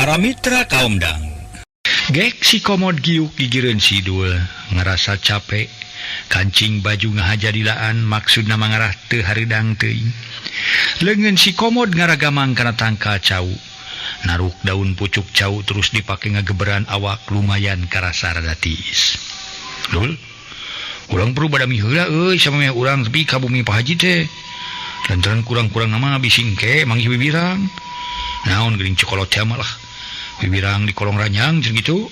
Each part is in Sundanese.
Para mitra kaum dangu. Gek si komod giuk gigireun Sidul ngerasa capek, kancing baju ngahaja dilaan maksudna mangarah teu hareudang teuing. Leungeun si komod ngaragamang kana tangka cau. Naruk daun pucuk cau terus dipake ngageberan awak lumayan karasa rada tiis. Dul, urang perlu badami heula euy samemeh urang tepi ka bumi Pak Haji teh. Lantaran kurang-kurang nama bising ke manggih bibirang. Naon geuning cokolot teh mah lah. Bibirang di kolong ranjang jeung gitu.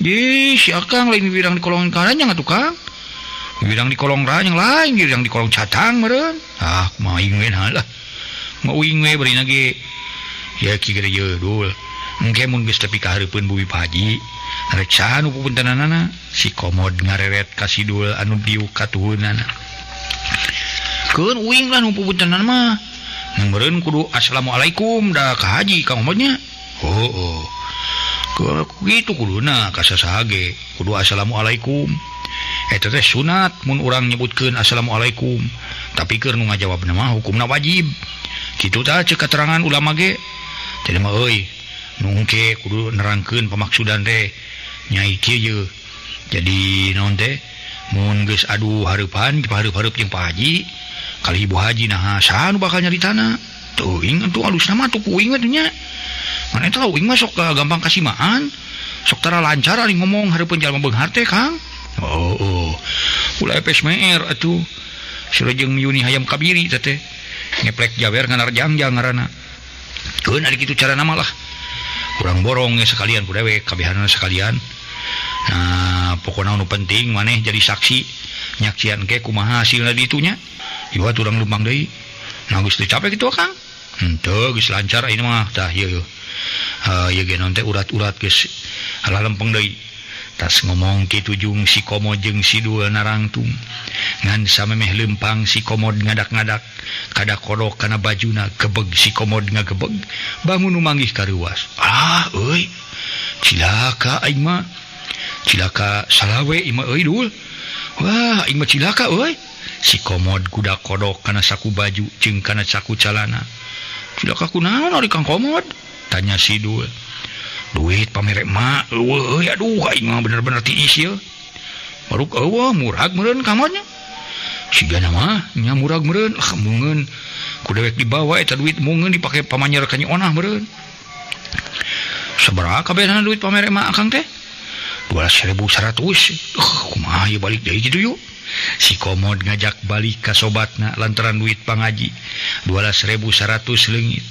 Di si Akang lain bibirang di kolong ranjang atuh Kang. Bibirang di kolong ranjang lain bibirang di kolong catang meureun. Ah, kumaha ingwe lah. Mau ingwe bari ge. Ya ki gede ye dul. Engke mun geus tepi ka hareupeun bumi Pak Haji. Rek saha nu pupuntenanana si komod ngareret ka Sidul anu diuk katuhunana. Keun uing lah nu pupuntenan mah. Mun meureun kudu assalamualaikum da ka Haji Kang Momodnya. Oh. Gitu kuduna ka sasaha ge kudu assalamualaikum. Eta teh sunat mun urang nyebutkeun assalamualaikum, tapi keur nu ngajawabna mah hukumna wajib. Kitu tah ceuk katerangan ulama ge. Jadi mah euy, nu engke kudu nerangkeun pamaksudan teh nyai kieu ye. Jadi naon teh mun geus adu hareupan hareup-hareup jeung Pak Haji, kali Ibu Haji naha saha nu bakal nyaritana. Teuing atuh alusna mah tuh kuing we nya. Mana eta uing mah sok gampang kasimaan. Sok tara lancar ari ngomong hareupeun jalma beunghar teh Kang. Oh. Ulah epes meer atuh. Surajeng Yuni hayam kabiri teh. Ngeplek jawer nganar jangjang ngaranna. Keun ari kitu carana mah lah. Urang borong ge sekalian ku dewek kabehanana sekalian. Nah, pokona nu penting maneh jadi saksi. Nyaksian ge kumaha hasilna ditunya. Ieu urang lumpang deui. Nah geus teu capek kitu Kang. Henteu geus lancar ini mah tah ieu. Ya genon teh urat-urat geus halalempeng deui. Tas ngomong kitu jung si komod jeung Sidul narangtung. Ngan samemeh leumpang si komod ngadak-ngadak kada kodok kana bajuna gebeg si komod ngagebeg bangun nu manggih kareuwas. Ah euy. Cilaka aing mah. Cilaka salawe ieu mah euy Dul. Wah aing mah cilaka euy. Si komod kuda kodok kana saku baju jeung kana saku calana. Cilaka kunaon ari Kang Komod? Tanya Sidul. Duit pamere mak eueuh aduh aing mah bener-bener tiis ieu. Maruk eueuh murag meureun kamodnya. Sigana mah nya murag meureun mungeun ku dewek dibawa eta duit mungeun dipake pamanyer ka Onah meureun. Sabaraha kabehna duit pamere mak Akang teh? 12.100. Kumaha ieu balik deui kitu yuk. Si komod ngajak balik ka sobatna lantaran duit pangaji 12.100 leungit.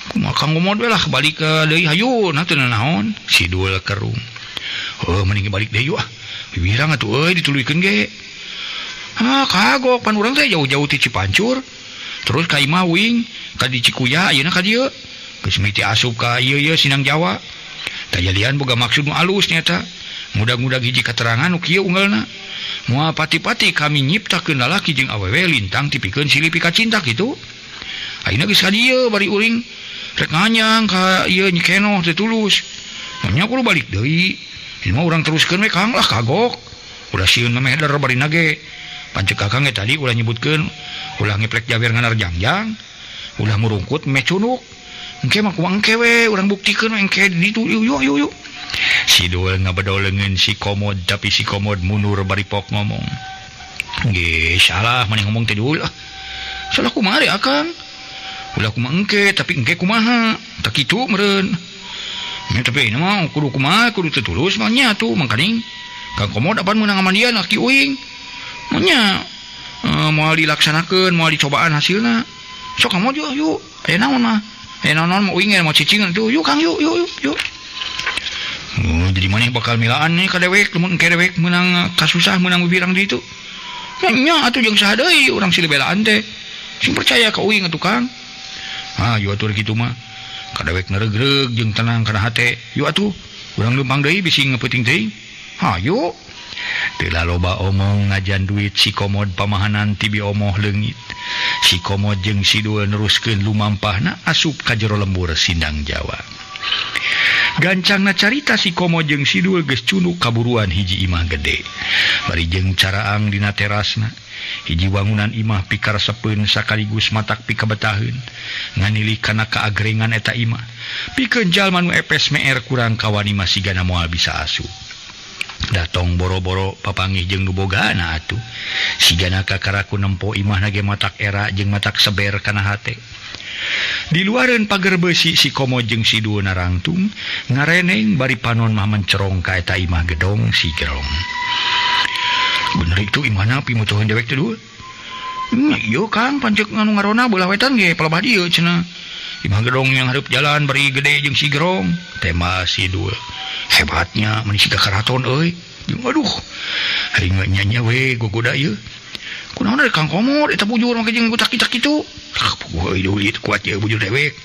Kumaha Kang Komod we lah balik ka deui hayu nah teu naon. Sidul kerung. Heuh mending balik deui yuk ah. Bibirang atuh euy dituluykeun ge. Ah kagok pan urang teh jauh-jauh ti Cipancur. Terus ka imah wing ka di Cikuya ayeuna ka dieu. Geus miti asup ka ieu Sinang Jawa. Tajalian boga maksud nu alus nyata. Mudag-mudag hiji katerangan nu kieu unggalna. Moal pati-pati kami nyiptakeun lalaki jeung awewe lintang tipikeun silih pika cinta kitu. Ayeuna geus ka dieu bari uring rek nganyang ka ieu Nyi Kenoh teh Tulus. Nya kudu balik deui. Ieu mah urang teruskeun we Kang lah kagok. Ulah sieun mah meder bari nage. Pancek Kakang ge tadi ulah nyebutkeun ulah ngeplek jawer nganar jangjang. Ulah murungkut meh cunuk. Engke mah kumaha engke we urang buktikeun engke ditu yuk. Sidul ngabedoleungeun si komod tapi si komod mundur bari pok ngomong. Ge salah maneh ngomong teh Dul. Salah kumaha deui Akang? Ulah kumaha engke tapi engke kumaha? Tak kitu meureun. Nya tapi ieu mah kudu kumaha kudu teu tulus mah nya atuh mangkaning. Kang Komod apan meunang amandian laki uing. Nya moal dilaksanakeun moal dicobaan hasilna. Sok Komod yuk. Aya naon mah? Aya naon mah uing mau cicing tuh. Yuk Kang yuk. Jadi maneh bakal milaan nih ka dewek lamun engke dewek meunang kasusah meunang bibirang di itu. Nya atuh jeung saha deui urang silih belaan teh. Sing percaya ka uing atuh Kang. Ah ieu atuh kitu mah. Ka dewek neregreg jeung tenang kana hate. Ieu atuh urang leumpang deui bisi ngeupeting teuing. Hayu. Teu loba omong ngajan duit si komod pamahanan tibi omoh leungit. Si komod jeung Sidul neruskeun lumampahna asup ka jero lembur Sindang Jawa. Gancangna carita si komod jeung Sidul geus cunuk kaburuan hiji imah gede. Bari jeung caraang dina terasna. hiji wangunan imah pikaresepeun sakaligus matak pikabetaheun nganili kana kaagrengan eta imah pikeun jalma nu epes meer kurang kawani masigana moal bisa asup datong boro-boro papanggih jeung nu bogana atuh sigana kakaraku nempo imah nage matak era jeung matak seber kana hate di luareun pager beusi si komo jeung si dueuna rangtung ngareneng bari panon mah mencerong ka eta imah gedong si gerong. Bener itu imana pimutuhan dewek teh dulu. Iya Kang pancek nganu ngarona belah wetan ge palebah dieu cenah. Imah gedong yang hareup jalan bari gede jeung si gerong. Tema si dua. Hebatnya meni siga karaton euy. Jeung aduh. Hari nyanya we gogoda ieu. Kunaon ari Kang Komod eta bujur make jeung gutak-gitak kitu. Euy duit kuat ye bujur dewek.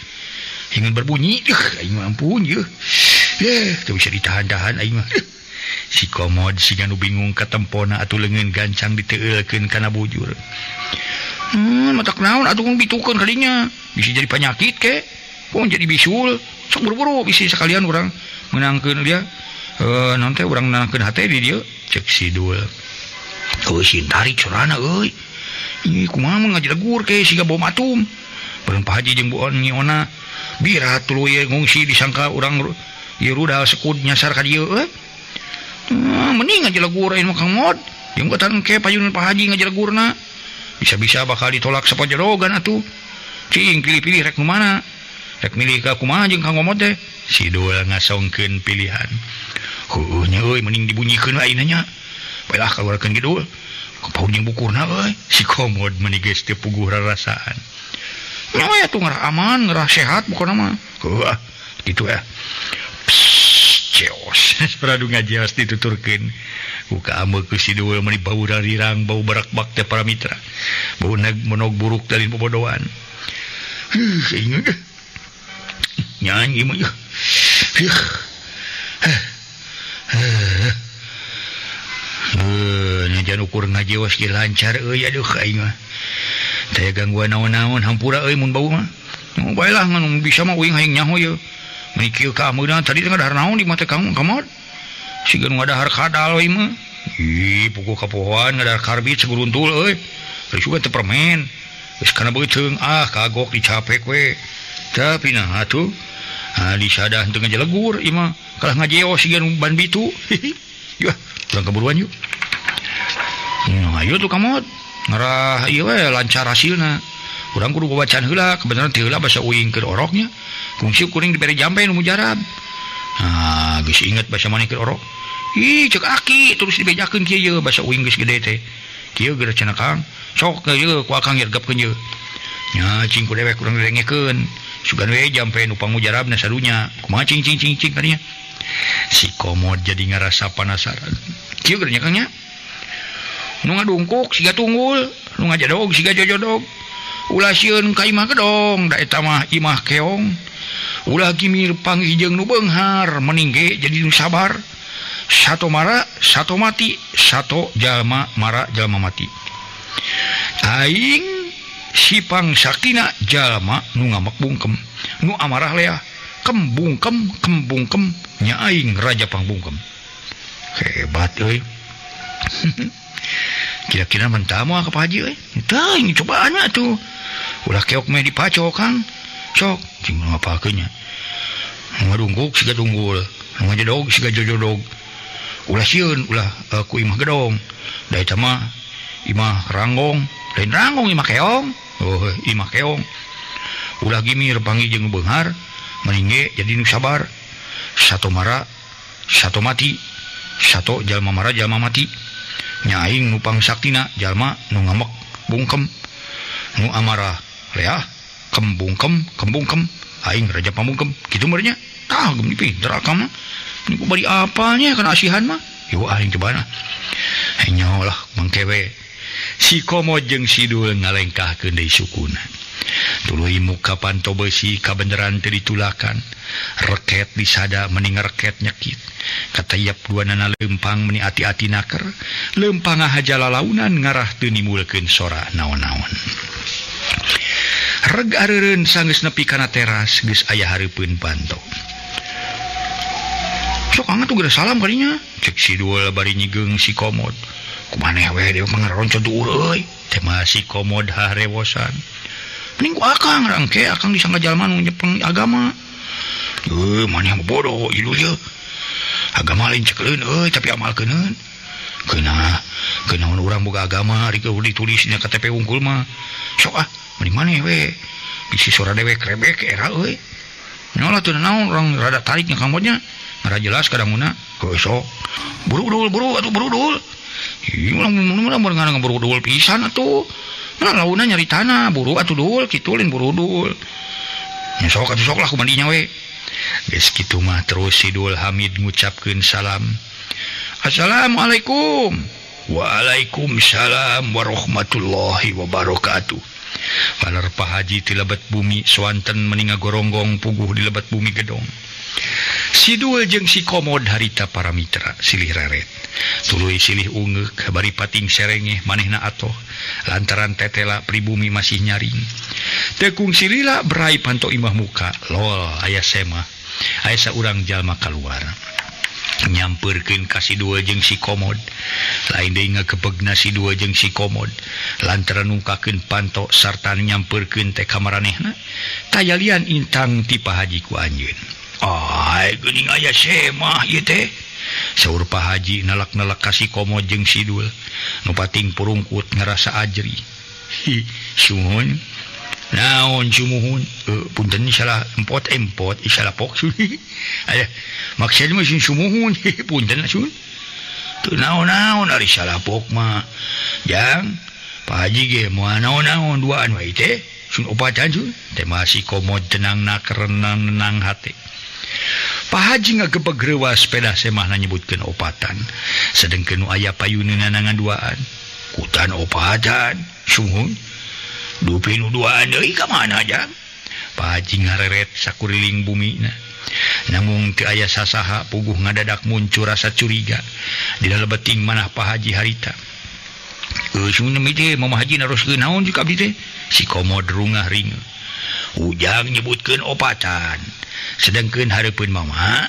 Ingin berbunyi aing ampun ye. Teu bisa ditahan-tahan aing mah. Si Komod siga nu bingung katempona atuh leungeun gancang diteueulkeun kana bujur. Matak naon atuh bitukeun kadinya. Bisa jadi penyakit ke. Pun jadi bisul. Sok buru-buru bisi sekalian urang menangkeun dia. Naon teh urang menangkeun hate di dieu cek si Dul. Euy sin tarik sorana euy. Ih kumaha mun ngajelegur ke siga bom atom. Bereun Pak Haji jeung Bu Oniona birat tuluy ye ngungsi disangka urang ieu rudal sekud nyasar ka dieu euy. Mending ngajelegur ayeuna mah Kang Mod. Jeung beutan ke payun Pak Haji ngajelegurna. Bisa-bisa bakal ditolak sapojodogan atuh. Cing pilih-pilih rek nu mana. Rek milih ka kumaha jeung Kang Mod teh. Si Dul ngasongkeun pilihan. Heueuh nya euy mending dibunyikeun ayeuna nya. Baelah kaluarkeun Kidul. Kepaun jeung bukurna euy. Si Komod meuni geus teu puguh rarasaan. Nya we atuh ngarah aman, ngarah sehat pokona mah. Heuh kitu ya. Ceos. Pradu ngajeos dituturkeun. Buka ameu ku si Dul meuni bau rarirang, bau barak-bak teh para mitra. Bau monog buruk dalin bobodoan. Ingat. Nyanyi mah. Nyajan ukur ngajeos ge lancar euy aduh aing mah. Teu gangguan naon-naon hampura euy mun bau mah. Baelah ngan bisa mah uing hayang nyaho ye. Meni kieu ka ameuna tadi teh ngadahar naon di mata Kang Komod. Siga nu ngadahar kadal we mah. Ih puguh ka pohoan ngadahar karbit seguruntul euy. Terus juga teu permen. Geus kana beuteung kagok dicapek we. Tapi nah atuh disadah teu ngajelegur ieu mah kalah ngajeos siga nu ban bitu. Yah, urang keburuan yuk. Ayo tuh Komod. Ngarah ieu we lancar hasilna. Urang kudu babacaan heula, kebenaran teu heula basa uing keur oroknya. Kungsi kuring dibere jampe nu mujarab. Geus inget basa maneh keur orok. Ih, cek aki terus dibejakeun kieu ye basa uing geus gede teh. Kieu geus cenah Kang. Sok ye ku Kang yergapkeun ye. Nya cing ku dewek urang direngekeun. Sugan we jampe nu pangujarabna sadunya. Kumaha cing tadinya. Si Komod jadi ngarasa penasaran. Kieu geus nya Kang nya. Nu ngadungkuk siga tunggul, nu ngajadog siga jojodog. Ulah sieun ka imah gedong, da eta mah imah keong. Ulah gimir panggih jeung nu beunghar, mending ge jadi nu sabar. Sato mara, sato mati, sato jalma mara, jalma mati. Aing sipang saktina jalma nu ngamak bungkem, nu amarah leah, kembungkem nya aing raja pangbungkem. Hebat euy. Kira-kira mentamu ka Pak Haji euy. Tah ini cobaannya tuh. Ulah keok meh dipacok Kang. Sok cing ngapakeun nya. Ngadungkuk siga tunggul, ngajadog siga jojodog. Ulah sieun ulah ku imah gedong. Da eta mah imah ranggong, lain ranggong imah keong. Oh, imah keong. Ulah gimir panggih jeung beunghar, mending ge jadi nu sabar. Sato mara, sato mati. Sato jalma mara, jalma mati. Nya aing nu pangsaktina jalma nu ngamek bungkem, nu amarah leah, kembungkem aing raja pambungkem. Kitu meureun nya. Tah geum dipinter akang mah. Ini ku bari apanya kana asihan mah. Yo aing cobana. Nyalah mangkewe. Si Komod jeung si Dul ngalengkahkeun deui sukuna. Tuluy muka panto beusi kabeneran teu ditulakan. Reket disada mending reket nyekit. Katayap duanana leumpang meni ati-ati naker. Leumpang haja lalaunan ngarah teu nimulkeun sora naon-naon. Reg areureun sanggeus nepi kana teras geus aya hareupeun panto. Sok angkat tuh salam kalinya. Cek si Dul bari nyigeung si Komod. kumaneh we dia pangaroncon tuh euy teh masih komod harewosan mending ku akang rangke akang disangka jalma nu nyepeng agama maneh bodoh ieu ye agama lain cekleun euy tapi amalkeun keuna urang boga agama ari ditulis dina KTP unggul mah sok mending maneh we bisi sora dewe krebek era euy nyola teu naon urang rada tarik nya kamodnya ngara jelas kadanguna sok buru dul ieu mah mun buru dul pisan atuh mana launa nyari tanah buru atuh dul kitu lain buru dul nya sok lah kumandinya we geus kitu mah terus si Dul Hamid ngucapkeun salam Assalamualaikum Waalaikumsalam warahmatullahi wabarakatuh palar Pak Haji ti lebat bumi swanten meninga goronggong puguh di lebat bumi gedong si Dul jeung si komod harita para mitra silih reret tuluy silih ungeuk bari pating serengeh manehna atoh lantaran tetela pribumi masih nyaring tekung silila berai panto imah muka lol aya semah aya saurang jalma kaluar nyamperkeun ka si Dul jeung si komod lain deui ngagebegna si Dul jeung si komod lantaran nungkakeun panto sarta nyamperkeun teh ka maranehna tayalian intang ti Pak Haji ku anjeun ai geuning aya semah ieu teh saur Pak Haji nalak-nalak ka si komod jeung si Dul nu pating purungkut ngarasa ajri suhun naon sumuhun punten salah empot salah pok aya maksud mah sumuhun punten sun teu naon ari salah pok mah jang Pak Haji ge moal naon duaan wae teh sun opatan sun teh masih komod tenangna kerenang hate Pak Haji ngagebeg reuwas sepeda semahna nyebutkeun opatan sedengkeun nu aya payuneunna ngaduaan kutan opatan sumuhun dupi nu duaan deui ka mana jang Pak Haji ngareret sakuriling bumina namun teu aya sasaha puguh ngadadak muncul rasa curiga di leubeting manah Pak Haji harita sun mi teh Mama Haji naroskeun naon juga abdi teh si komod rungah ringe ujang nyebutkeun opatan sedengkeun hareupeun Mama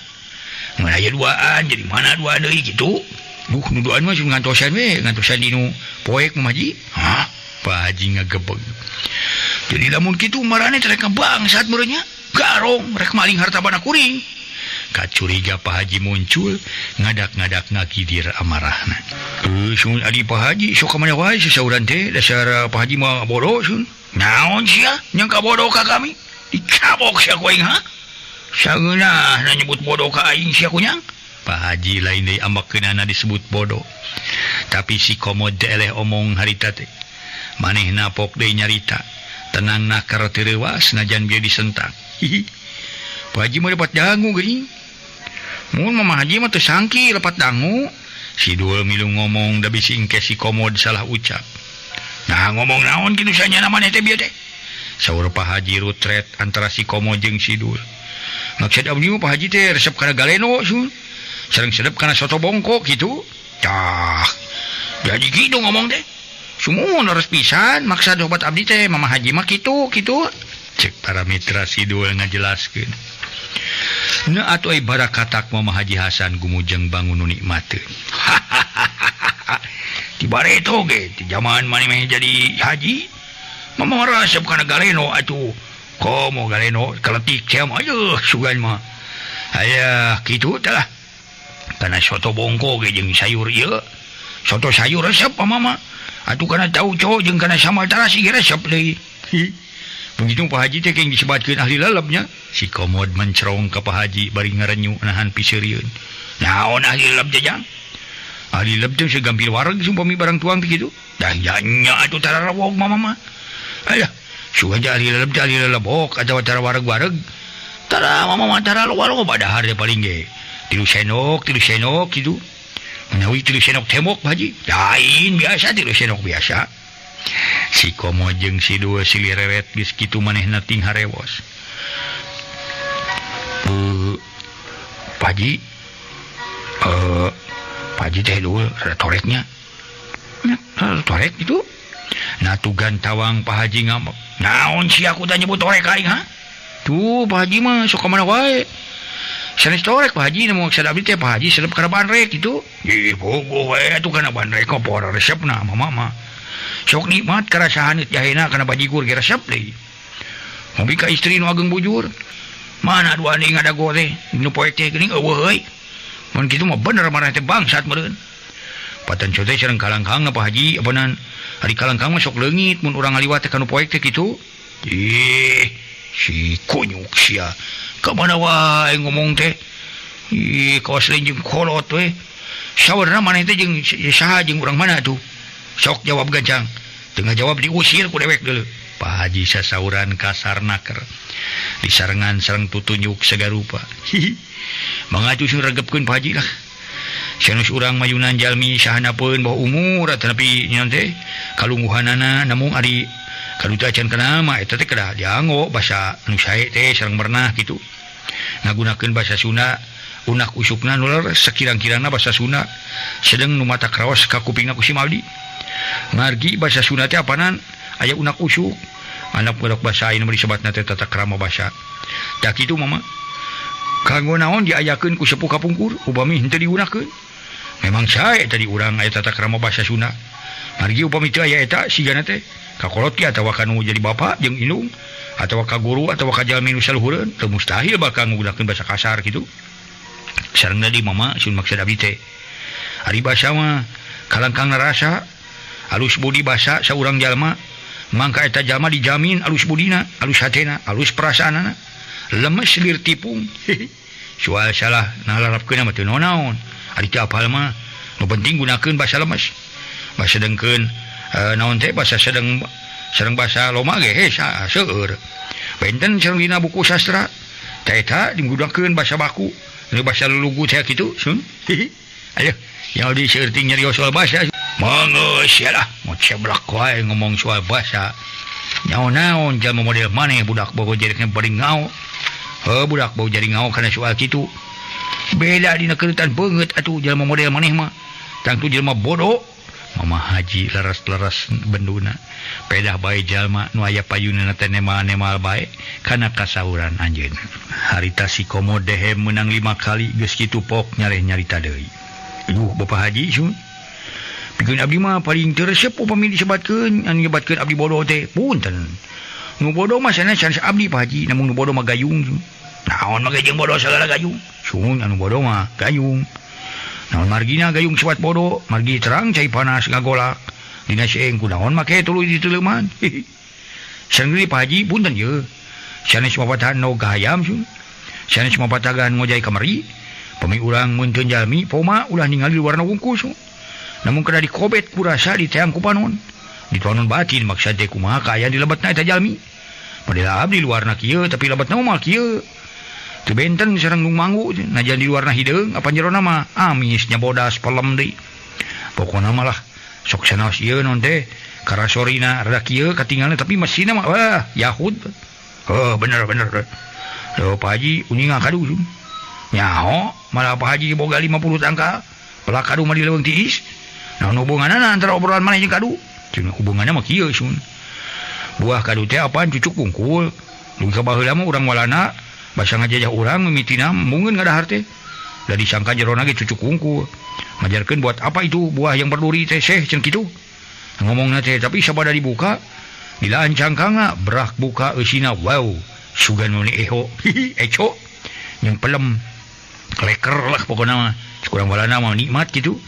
mun aya duaan jadi mana duaan deui kitu nu duaan mah sun ngantosan dinu poek Mama Haji Pak Haji ngagebeg jadi lamun kitu marane teh rek bangsat meureunnya garong rek maling harta bana kuring kacuriga Pak Haji muncul ngadak-ngadak ngagidir amarahna sun adi Pak Haji sok ka mana wae sasauran teh dasar Pak Haji mah bodoh sun naon sia nyangka bodoh ka kami dicabok sia ku aing sageunah nyebut bodoh ka aing sia kunyang Pak Haji lain deui ambakkeunana disebut bodoh tapi si komod teh eleh omong harita teh manehna pok deui nyarita tenangna keur teu reuwas najan bieu disentak Pak Haji mah dapat dangu geuning mun Mama Haji mah teu sangki lepat dangu si Dul milu ngomong da bisi engke si komod salah ucap nah ngomong naon kitu sanyana maneh teh bieu teh saur Pak Haji rutret antara si komod jeung si Dul maksud abdi mah Pak Haji teh resep kana galeno sun sareng sedep kana soto bongko kitu tah jadi kitu ngomong teh sumuhun harus pisan maksud obat abdi teh Mama Haji mah kitu cek para mitra si Dul ngajelaskeun na atuh ai barakatak Mama Haji Hasan gumujeng bangun nu nikmateun ti bareto ge ti zaman maneh meh jadi haji Mama resep kana galeno atuh komo galeno kaletik sia mah aduh sugan mah aya kitu tah kana soto bongko ge jeung sayur ieu soto sayur resep Mama atuh kana tauco jeung kana sambal tarasi ge resep deui begitu Pak Haji teh keng disebatkeun ahli lelebnya si komod mencerong ka Pak Haji bari ngarenyu nahan piseurieun naon ahli leleb teh jang ahli leleb teh segampil wareg sumpami barang tuang kitu dah nya atuh tararawog mama aya sugan ahli lelebok atawa tara wareg-wareg tara mama tara wareg padahar teh paling ge 3 sendok kitu menawi 3 sendok temok Pak Haji lain biasa 3 sendok biasa si komod jeung si Dul silih reret geus kitu manehna ting harewos Pak Haji teh Dul ada toreknya torek itu nah tugan tawang Pak Haji ngambek naon si aku teh nyebut torek aing tuh Pak Haji mah sok ka mana wae sanes torek Pak Haji nu maksud abdi teh Pak Haji sedep kana bandrek gitu. Ih bogo we atuh kana bandrek kok pola resepna mama. Sok nikmat karasahan jahena kana bajigur ge resep deui. Hobi ka istri nu ageng bujur. Mana dua ning ngadago teh nu poe teh geuning eueuh euy. Mun kitu mah bener marah teh bangsat meureun. Patan cote sareng kalangkang Pak Haji apanan ari kalangkang mah sok leungit mun urang ngaliwat teh kana poe teh kitu. Ih si kunyuk sia. Ka mana wae ngomong teh. Ih kaos lain jeung kolot we. Saurna maneh teh jeung saha jeung urang mana tuh? Sok jawab gancang. Tengah jawab diusir ku dewek deuleu. Pak Haji sasauran kasar naker. Disarengan sareng tutunyuk sagarupa. Mangaju sing regepkeun Pak Haji lah. Sanes urang mayunan jalmi sahanapeun bawa umur tetapi nyon teh kalungguhanana namung ari kaduta acan kana mah eta teh kedah dianggo basa nu sae teh sareng mernah kitu. Ngagunakeun basa Sunda unak usukna nu leres sakirang-kirangna basa Sunda sedeng nu mata kraos ka kupingna ku si Maldi. Margi basa Sunda teh apanan aya unak usuk. Anak budak basa anu disebatna teh tata krama basa. Da kitu mama. Kanggo naon diayakeun ku sepuh kapungkur upami henteu digunakeun. Memang sae tadi urang aya tata krama basa Sunda. Margi upami teu aya eta sigana teh kakolot ki atawa kanu jadi bapak jeung indung atawa ka guru atawa ka jalmi nu saluhureun teu mustahil bakal nggunakeun basa kasar kitu. Sareng di mama sun maksud abdi teh. Ari basa mah kalangkang narasa alus budi basa saurang jalma mangka eta jalma dijamin alus budina, alus hatena, alus perasaanana. Lemes lir tipung. Soal salah nalarapkeun mah teu naon. Ari teu apal mah nu penting gunakeun basa lemes. Basa dengkeun naon teh basa sedeng sareng basa loma ge hesa seueur. Benten sareng dina buku sastra teh eta digunakeun basa baku, nu basa lulugu teh kitu sun. Ayo, yang di seueur ting nyarios soal basa. Manggeus lah, mau ceblak wae ngomong soal basa. Nyaon-naon jalma model maneh budak bogo jerekna bari ngao. Budak bau jadi ngao kana soal kitu. Beda dina keuretan beungeut atuh jalma model maneh mah. Tangtu jelma bodoh. Mama Haji leres-leres benduna. Pedah bae jalma nu aya payunana teh nemal-nemal bae kana kasauran anjeun. Harita si komo dehem menang 5 kali geus kitu pok nyareh nyarita deui. Bapak Haji sun. Pikeun abdi mah paling teu resep upami disebatkeun anu nyebatkeun abdi bodoh teh. Punten. Nu bodoh mah sanes abdi Pak Haji, namun nu bodoh mah gayung. Naon mah gayung bodoh sagala gayung. Sun anu bodoh mah gayung. Naon margina gayung sebat bodoh, margi terang cai panas ngagolak. Dina seeng kunaon make tuluy diteleuman. Sanggeuli Pak Haji punten ye. Sanes mapatahan no gahayam sun. Sanes mapatagan ngojai kamari. Pami urang mun teu jalmi poma ulah ningali warna wungkus. Namun kena dikobet kurasa di teang ku panon. Di panon batin maksud teh kumaha kaayaan di lebetna eta jalmi. Padahal abdi luarna kieu tapi lebetna mah kieu. Teu benten sareng nu manggu najan di luarna hideung apa jerona mah amis nya bodas pelem deui. Pokona mah lah sok sanaos ieu non teh karasorina rada kieu katinggalna tapi mesinna mah wah Yahud. Bener. Loh Pak Haji uninga kadu. Nyaho malah Pak Haji boga 50 tangka. Pelak kadu mah di leuweung tiis. Naon hubunganna antara obrolan maneh jeung kadu? Cenah hubunganna mah kieu sun. Buah kadu teh apaan cucuk bungkul. Dugi ka baheula mah urang walana basa ngajajah urang mimitina mungeun ngadahar teh. Da disangka jerona ge cucuk bungkul. Majarkeun buat apa itu buah yang berduri teh seh cenah kitu. Ngomongna teh tapi sabada dibuka dilaan cangkangna berak buka eusina wow sugan nu eho. Eco yang pelem kleker lah pokona mah. Kurang walana mah nikmat gitu.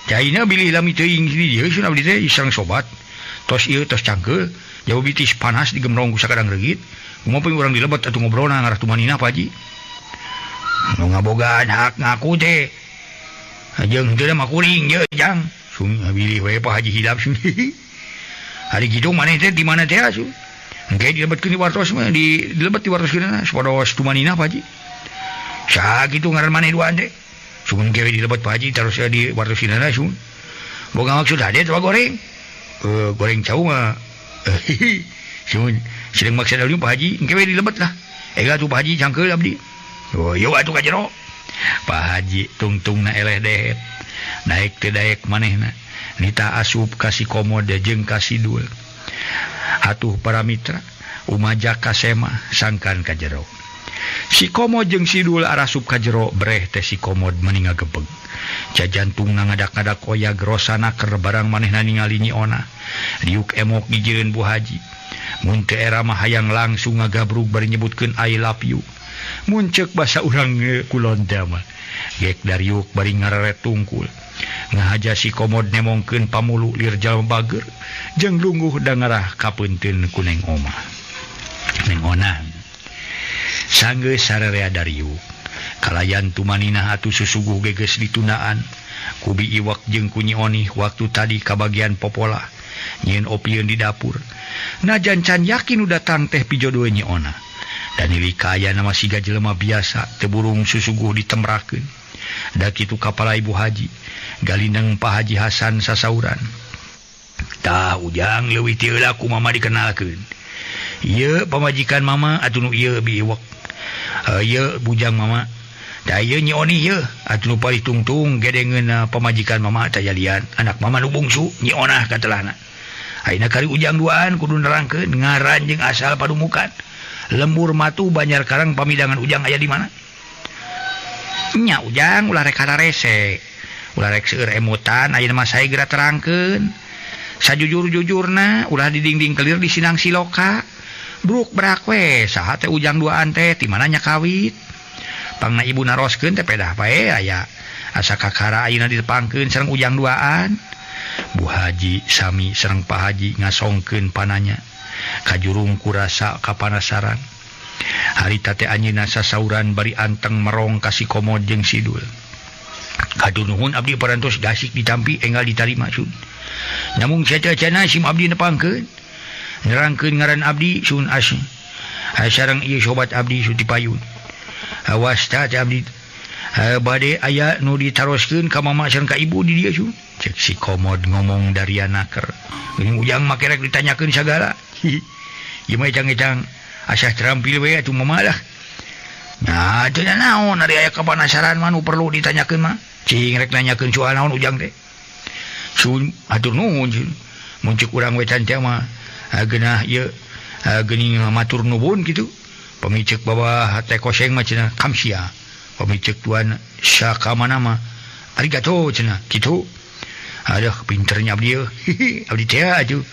Jaina bilih lami teuing di dieu sun abdi teh isang sobat. Tos ieu tos cangkeul, jauh bitis panas digemrong ku sakadang reugit. Kumaha pun urang dilebet atuh ngobrolna ngarah tumanina Pak Haji. Nu ngabogaan hak ngaku teh. Jeung teu mah kuring ye jang. Sun bilih we Pak Haji hidap sun. Hari kitu maneh teh di mana teh sun. Engke dilebetkeun di wartos mah dilebet di wartos keunana sapodos tumanina Pak Haji. Saha kitu ngaran maneh duaan teh. Sun kewe dilebet Pak Haji terus di wartos keunana sun. Boga maksud hade teh goreng. Goreng cau mah. Sun sedang maksud abdi Pak Haji kewe dilebet lah. Ega tuh Pak Haji cangkeul abdi. Yo atuh ka jero. Pak Haji tungtungna eleh dehet. Daek teu daek manehna. Nita asup ka si komoda jeung ka si dul. Atuh para mitra, umaja kasema sangkan ka jero. Si Komod jeung Sidul arasup ka jero breh teh si Komod meninga gebeg. Jajantung ngadak-ngadak oyag rosana keur barang manehna ningali Nyi Ona. Riuk emok gigireun Bu Haji. Mun teu era mah hayang langsung ngagabrug bari nyebutkeun I love you. Mun ceuk basa urang kulon teh mah. Gek Dariuk bari ngareret tungkul. Ngahaja si Komod nemongkeun pamulu lir jalma bager jeung lungguh da ngarah kapeunteun ku Neng Oma. Neng Ona sanggeus sararea Dariuk kalayan tumanina atuh susuguh geges ditundaan ku Bi Iwak jeung ku Nyi Oni waktu tadi ka bagian popola nyieun opieun di dapur. Najan can yakin udah datang teh pijodoe Nyi Ona. Dan ilika aya nama siga jelema biasa teu burung susuguh ditemrakeun. Da kitu kapala Ibu Haji galindeng Pak Haji Hasan sasauran. Tah ujang leuwih ti heula ku mama dikenalkeun. Ieu pamajikan mama atuh nu ieu Bi Iwak. Ieu bujang mama. Da ieu Nyi Oni ieu atuh nu palih tungtung gedengeun pamajikan mama teh jalian anak mama nu bungsu Nyi Ona katelahna. Ayeuna kari ujang duaan kudu nerangkeun ngaran jeung asal padumukan. Lembur matu Banjar Karang pamidangan ujang aya di mana? Nya ujang ulah rek hararese. Ulah rek seueur emotan ayeuna mah sae geura terangkeun. Sajujur-jujurna ulah didingding kelir di Sinang Siloka. Bruk berak we saha teh ujang duaan teh ti mana nya kawit. Pangna ibu naroskeun teh pedah bae aya. Asa kakara ayeuna ditepangkeun sareng ujang duaan. Bu Haji sami sareng Pak Haji ngasongkeun pananya. Kajurung kurasa kapanasaran. Harita teh anjeunna sasauran bari anteng merong ka si Komod jeung Sidul. Kadur nuhun abdi parantos gasik ditampi enggal ditarima sun. Namung saca-cana sim abdi nepangkeun. Nerangkeun ngaran abdi sun Asy. Sareng ieu sobat abdi Suti Payun. Awas tah abdi bade aya nu ditaroskeun ka mama sareng ka ibu di dieu sun. Cek si Komod ngomong dari anaker. Geuning ujang make rek ditanyakeun sagala. Ieu mah ecang-ecang asah terampil we atuh mama lah. Nah, teu naon ari aya kapanasaran mah nu perlu ditanyakeun mah. Cing rek nanyakeun soal naon ujang teh. Sun atur nuhun sun. Mun ceuk urang wecan teh mah geunah ieu geuning matur nuwun kitu. Pamicek bawa teh koseng mah cenah kamsia. Pamicek tuan sakamana mah arigato cenah kitu. Aduh pinternya abdi yeuh. Abdi teh atuh.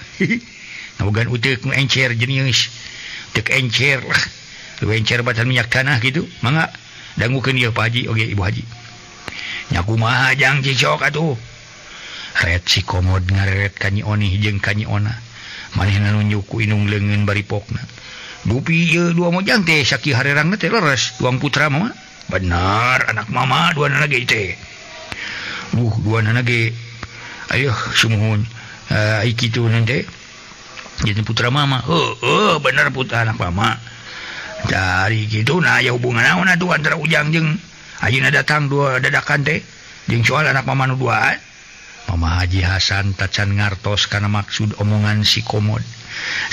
Nabogan uteuk nu encer jenis teuk encer lah. Lu encer batan minyak tanah gitu. Mangga dangukeun ieu Pak Haji oge Ibu Haji. Nya kumaha jang cicok atuh. Ret si Komod ngareret ka Nyi Oni jeung ka Nyi Ona. Manehna nu nyuku inung leungeun bari pokna. Dupi ieu dua mojang teh sakieu harerangna teh leres tuang putra mama. Benar anak mama duanana ge teh. Duanana ge ayo sumuhun ai kitu nanti. Jadi putra mama. Bener putra anak mama. Dari gitu nah ya hubungan naon atuh antara ujang jeung ayeuna datang dua dadakan teh jeung soal anak mama nu duaan. Mama Haji Hasan tacan ngartos kana maksud omongan si Komod.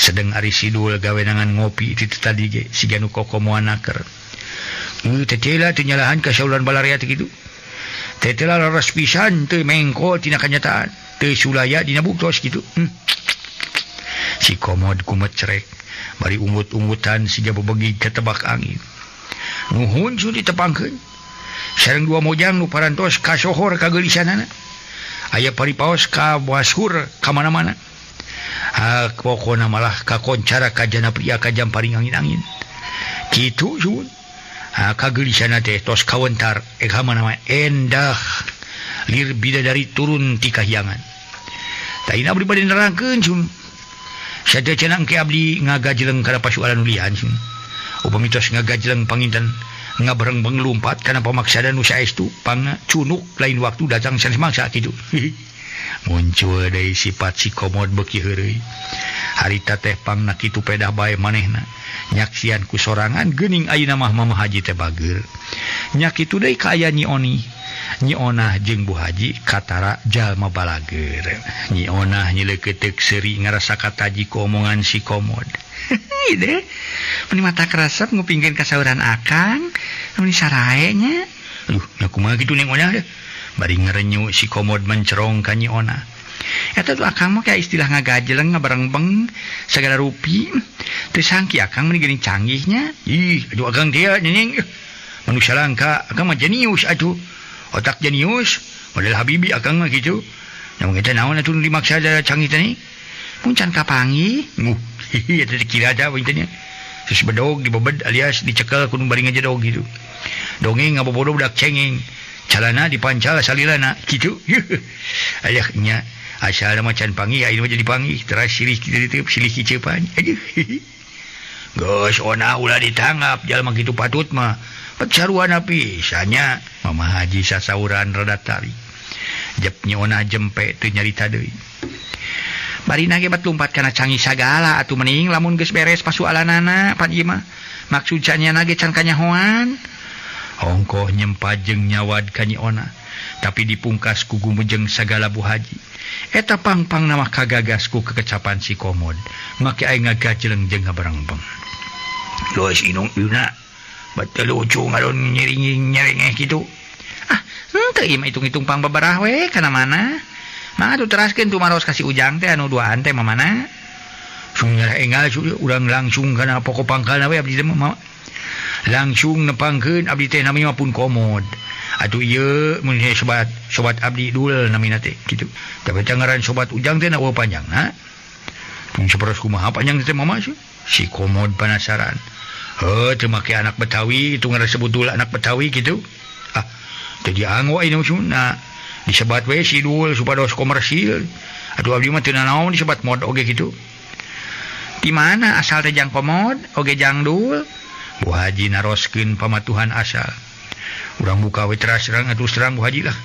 Sedeng ari Sidul gawenangan ngopi itu tadi ge siga nu kokomoan naker. Teh teh teu nyalahan ka saulan balarea teh kitu. Teh teh laras pisan teu mengko tina kanyataan. Teu sulaya dina buktos kitu. Si Komod kumecrek bari ungut-ungutan siga bebegig ka tebak angin. Nuhun sun ditepangkeun. Sareng dua mojang nu parantos kasohor kageulisanana. Aya paripaos ka wasur ka mana-mana. Pokona malah kakoncara ka jana pria ka jam paring angin-angin. Kitu sun. Kageulisana teh tos kawentar mana mah endah. Lir bidadari turun ti kahyangan. Taina abdi bade nerangkeun sun. Sadaya cenah engke abdi ngagajleng kana pasualan ulian sun. Upami tos ngagajleng panginten ngabareng benglumpat kana pamaksadan nu saestu pangcunuk lain waktu datang sanes mangsa kitu. Muncul deui sifat si Komod beuki heureuy. Harita teh pangna kitu pedah bae manehna. Nyaksian ku sorangan geuning ayeuna mah Mama Haji teh bager. Nya kitu deui ka aya Nyi Oni. Nyi Ona jeung Bu Haji katara jalma balager. Nyi Ona nyeleukeut seuri ngarasa kataji ku omongan si Komod. Ide, mun mata kerasep ngupingkeun kasauran akang, mun sarae nya. Aduh, nya kumaha kitu Neng Ona. Bari ngarenyu si Komod mencerong ka Nyi Ona. Eta tuh akang mah kayak istilah ngagajeleng ngabarengbeng segala rupi. Teu sangki akang meni geuning canggihnya. Ih, aduh akang dia nyenyeng. Manusia langka, akang mah jenius atuh. Otak jenius, model Habibi akang mah gitu. Namun kita naon atuh dimaksa ada canggih tadi. Mun can kapangi, hihi eta dikira ada pointnya. Terus bedog dibebed alias dicekel kudu bari ngajedog gitu. Dongeng ngabobodo budak cengeng. Calana dipancal salilana gitu. Ayahnya asal macan pangi ayeuna jadi pangi teras silih kitu silih kicepan. Aduh. Geus ona ulah ditangap jalma kitu patut mah. Pacaruana pisanya Mama Haji sasauran rada tari. Jepnya ona jempe teu nyarita deui. Barina ge bat lumpat kana canggih sagala atuh mending lamun geus beres pasualanana pan ieu mah. Maksud canyana ge can kanyahoan. Hongkoh nyempajeng nyawad ka Nyi Ona, tapi dipungkas ku gumujeng sagala Bu Haji. Eta pangpang nama kagagas ku kekecapan si Komod, make aing ngagajeleng jeung ngabarengbeng. Loes inung yuna, batal lucu ngalon nyering-nyerengeh kitu. Ah, henteu ieu mah hitung-hitung pang babarah we kana mana. Mangga tuh teraskeun tuh maros kasih ujang teh anu duaan teh mamana. Sung nyarah engal urang langsung kana pokok pangkalna we abdi teh mah. Langsung nepangkeun abdi teh nami mah pun Komod. Atuh ieu mun sobat abdi dul namina teh kitu. Tapi ngaran sobat ujang teh na panjang ha. Pun saperos kumaha panjang teh mama si Komod penasaran. Heuh teu make anak Betawi itu ngaran sebut dul anak Betawi kitu. Ah teu dianggo anu sunna. Disebat we si dul supados komersil. Atuh abdi mah teu naon disebat mod oge kitu. Di mana asal teh jang Komod oge jang dul? Bu Haji naroskeun pamatuhan asal. Urang buka we teras serang atuh serang Bu Haji lah.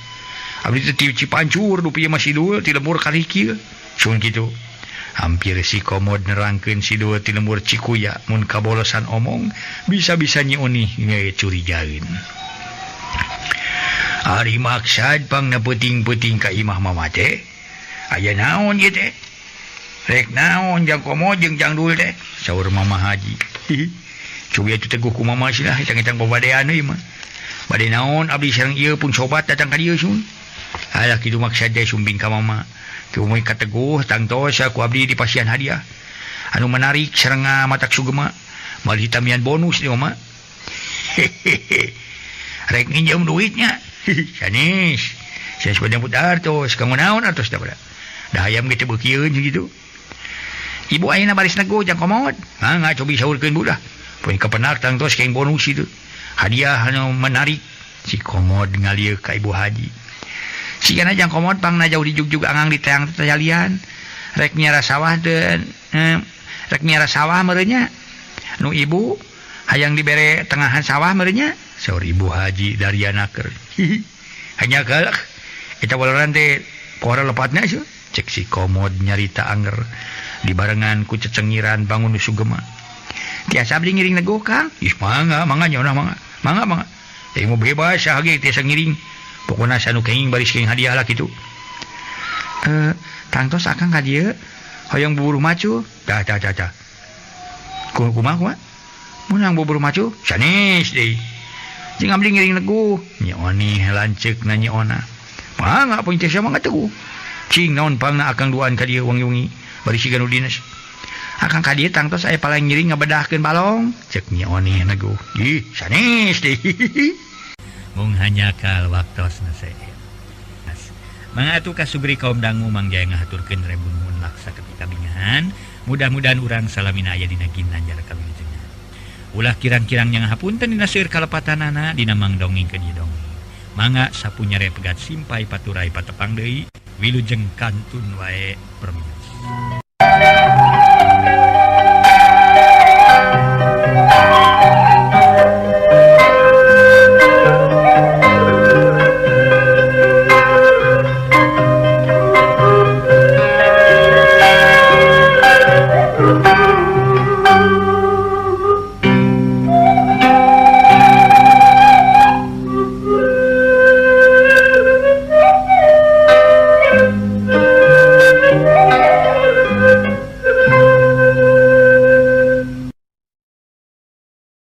Abdi teh ti Cipancur dupi masih dul ti lembur karikil. Sun kitu. Hampir si Komod nerangkeun si dul ti lembur Cikuya mun kabolosan omong bisa-bisa Nyi Oni nge curigaeun. Ari maksad pang napeuting-peuting ka imah mama teh. Aya naon ieu teh? Rek naon jang Komod jeung jang dul teh? Saur Mama Haji. Coba itu teguh ku mama sih lah, hitang-hitang babadean euy mah. Bade naon abdi sareng ieu pun sobat datang ka dieu sun. Alah kitu maksud teh sumbing ka mama. Kumoy kateguh tangtos ku abdi dipasihan hadiah. Anu menarik sareng matak sugema. Mal hitamian bonus di mama. Rek nginjem duitnya. Sanis. Saya sepadang putar tos kamu naon atos da pada. Da hayam ge teu beukieun gitu. Ibu ayeuna baris nego jang Komod. Mangga cobi saurkeun budak. Poin kepenak tangtos keng bonus itu. Hadiah anu menarik. Si Komod ngalieu ka Ibu Haji. Sigana jang Komod pang najauh di jugjug angang di teang tetalian. Rek miara sawah merenya. Nu ibu hayang dibere tengahan sawah merenya. Saur Ibu Haji Daryanaker. Hanya galak. Eta walaran teh pora lepatna sih. Cek si Komod nyarita anger. Dibarengan ku cecengiran bangun sugema. Tiasa abdi ngiring nego Kang. Ih mangga nyona mangga. Teh mau bebas sahage tiasa ngiring. Pokona sanu kenging baris keng hadiah lah kitu. Tangtos akang ka dieu hoyong buburu macu. Tah. Kumaha? Mun yang buburu macu sanes deui. Jeung abdi ngiring nego. Nyi Oni lanceuk na Nyi Ona. Mangga poin teh mangga teu. Cing naon pangna akang duaan ka dieu wangi-wangi bari siga nu dinas. Akang ka dieu tangtos aya paling ngiring ngabedahkeun balong. Cek Nyi Oni nego. Ih, sanes deui. Mung hanya kal waktosna sae. Mangatu kasugri kaum dangu mangjaya ngahaturkeun rebun mun laksa ketika bingahan. Mudah-mudahan urang salamina aya dina ginanjar kawilujengan. Ulah kirang-kirang yang hapunten dina seueur kalepatanana dina mangdongengkeun ieu dongeng. Mangga sapunya repegat simpai paturai patepang deui wilujeng kantun wae permina.